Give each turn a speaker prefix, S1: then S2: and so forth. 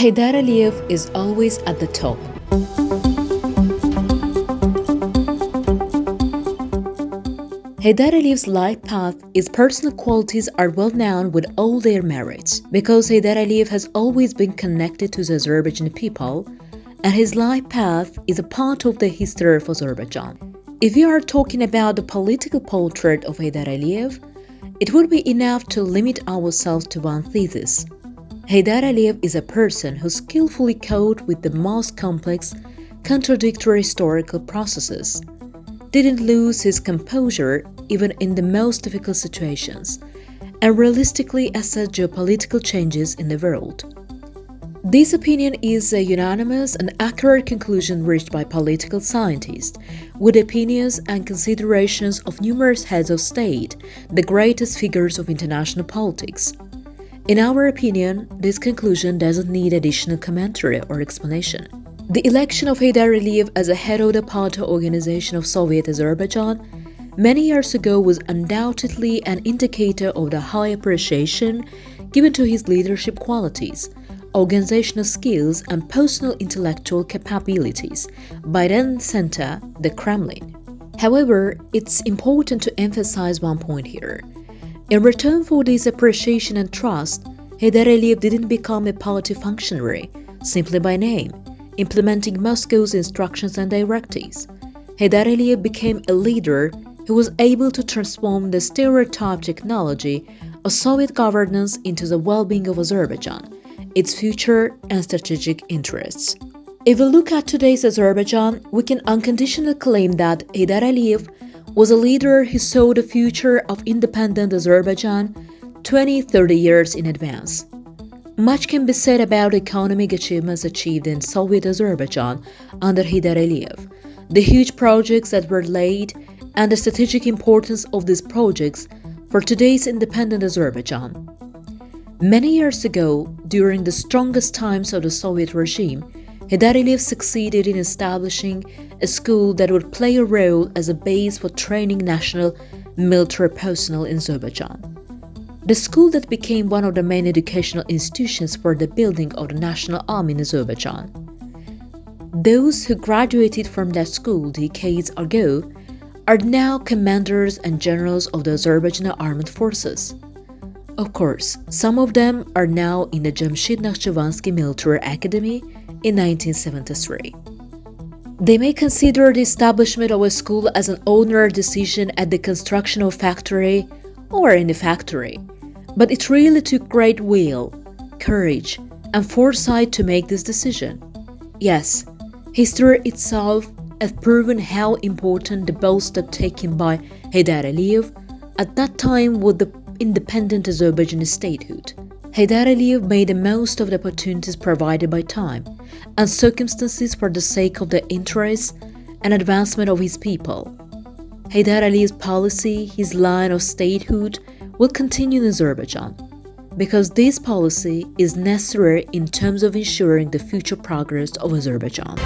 S1: Heydar Aliyev is always at the top. Heydar Aliyev's life path, his personal qualities are well known with all their merits, because Heydar Aliyev has always been connected to the Azerbaijani people, and his life path is a part of the history of Azerbaijan. If we are talking about the political portrait of Heydar Aliyev, it would be enough to limit ourselves to one thesis. Heydar Aliyev is a person who skillfully coped with the most complex, contradictory historical processes, didn't lose his composure even in the most difficult situations, and realistically assessed geopolitical changes in the world. This opinion is a unanimous and accurate conclusion reached by political scientists, with opinions and considerations of numerous heads of state, the greatest figures of international politics. In our opinion, this conclusion doesn't need additional commentary or explanation. The election of Heydar Aliyev as a head of the party organization of Soviet Azerbaijan many years ago was undoubtedly an indicator of the high appreciation given to his leadership qualities, organizational skills, and personal intellectual capabilities by then center, the Kremlin. However, it's important to emphasize one point here. In return for this appreciation and trust, Heydar Aliyev didn't become a party functionary simply by name, implementing Moscow's instructions and directives. Heydar Aliyev became a leader who was able to transform the stereotyped technology of Soviet governance into the well-being of Azerbaijan, its future and strategic interests. If we look at today's Azerbaijan, we can unconditionally claim that Heydar Aliyev was a leader who saw the future of independent Azerbaijan 20-30 years in advance. Much can be said about economic achievements achieved in Soviet Azerbaijan under Heydar Aliyev, the huge projects that were laid, and the strategic importance of these projects for today's independent Azerbaijan. Many years ago, during the strongest times of the Soviet regime, Heydar Aliyev succeeded in establishing a school that would play a role as a base for training national military personnel in Azerbaijan. The school that became one of the main educational institutions for the building of the national army in Azerbaijan. Those who graduated from that school decades ago are now commanders and generals of the Azerbaijani armed forces. Of course, some of them are now in the Jamshid Nakhchivansky Military Academy in 1973. They may consider the establishment of a school as an ordinary decision at the construction of a factory or in the factory, but it really took great will, courage, and foresight to make this decision. Yes, history itself has proven how important the bold step taken by Heydar Aliyev at that time with the independent Azerbaijani statehood. Heydar Aliyev made the most of the opportunities provided by time and circumstances for the sake of the interests and advancement of his people. Heydar Aliyev's policy, his line of statehood, will continue in Azerbaijan, because this policy is necessary in terms of ensuring the future progress of Azerbaijan.